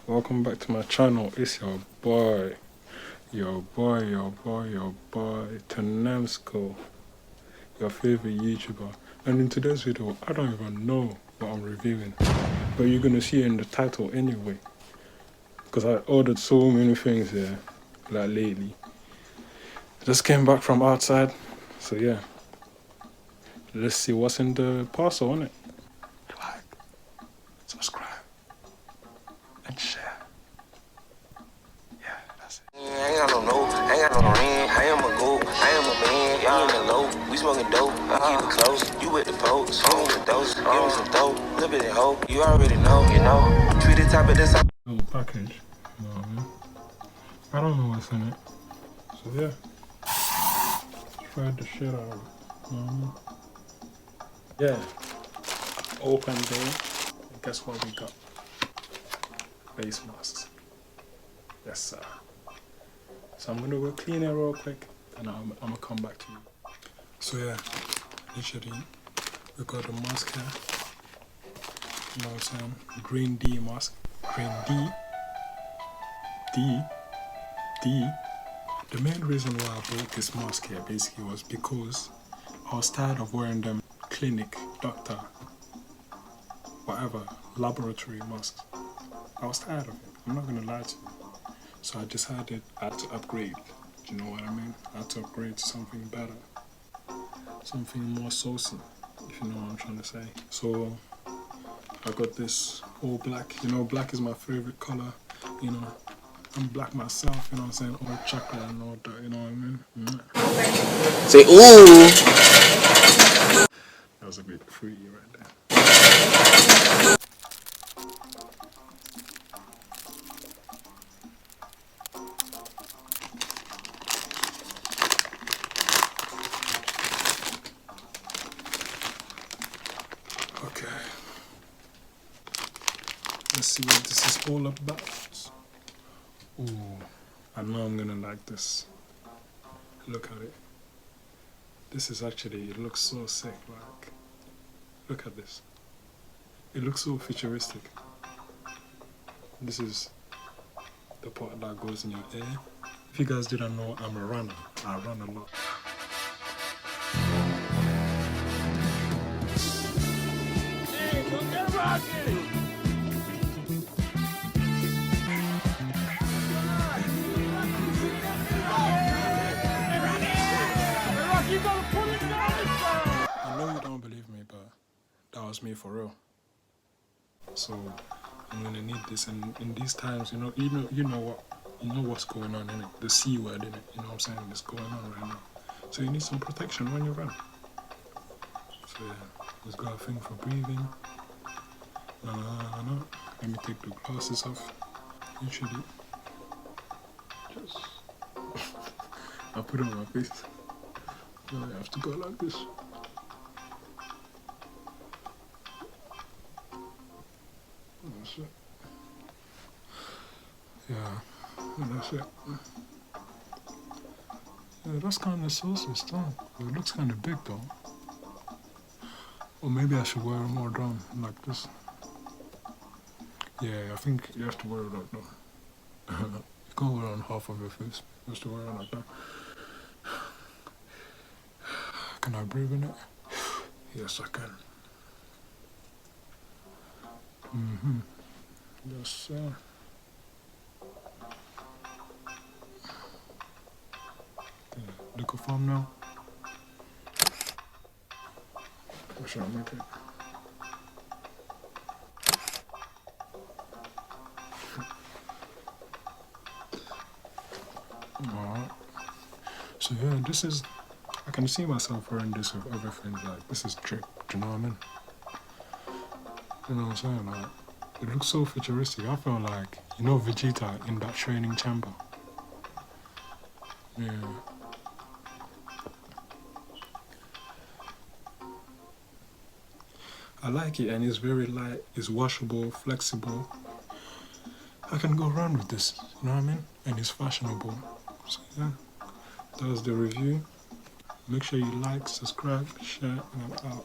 welcome back to my channel. It's your boy, Tanamsko, your favorite YouTuber. And in today's video, I don't even know what I'm reviewing, but you're gonna see it in the title anyway, because I ordered so many things here, like lately. Just came back from outside, so yeah. Let's see what's in the parcel, innit? Like, subscribe, and share. Yeah, that's it. I ain't got no note, I ain't got no ring. I am a goat, I am a man. Y'all in the low, we smoking dope. I keep it close, you with the post. Home with those, give me some dope. Little bit of hope, you already know, you know. Treat the top of this. Little package, you know what I mean? I don't know what's in it. So yeah, tried the shit out of it. You know what I mean? Yeah, open day. And guess what we got? Face masks. Yes, sir. So I'm gonna go clean it real quick, and I'm gonna come back to you. So yeah, literally, we got the mask here. You know what I'm saying? Green D mask. Green D. The main reason why I bought this mask here basically was because I was tired of wearing them clinic, doctor, whatever, laboratory masks. I was tired of it. I'm not gonna lie to you. So I decided I had to upgrade. Do you know what I mean? I had to upgrade to something better. Something more saucy, if you know what I'm trying to say. So I got this all black. You know, black is my favorite color. You know, I'm black myself, you know what I'm saying? All chocolate and all that, you know what I mean? Say, ooh. That was a bit fruity right there. Okay. Let's see what this is all about. Ooh, I know I'm gonna like this. Look at it. This is actually, it looks so sick, like, look at this. It looks so futuristic. This is the part that goes in your ear. If you guys didn't know, I'm a runner. I run a lot. Hey, go get rocking! I know you don't believe me, but that was me for real. So I'm gonna need this, and in these times, you know what's going on in it. The C word in it. You know what I'm saying? It's going on right now. So you need some protection when you run. So yeah, just got a thing for breathing. Let me take the glasses off. Literally, just I put it on my face. So I have to go like this. That's it. Yeah, that's it. Yeah, that's kind of saucy stuff. It looks kind of big though. Or maybe I should wear it more down, like this. Yeah, I think you have to wear it like that. You can't wear it on half of your face. You have to wear it like that. Can I breathe in it? Yes, I can. Yes, sir. Look a thumbnail. What should I make it? Alright. So yeah, this is, I can see myself wearing this with other things, like this is drip, do you know what I mean? You know what I'm saying? Like, it looks so futuristic. I feel like, you know Vegeta in that training chamber? Yeah. I like it, and it's very light, it's washable, flexible. I can go around with this, you know what I mean? And it's fashionable. So yeah, that was the review. Make sure you like, subscribe, share, and I'm out.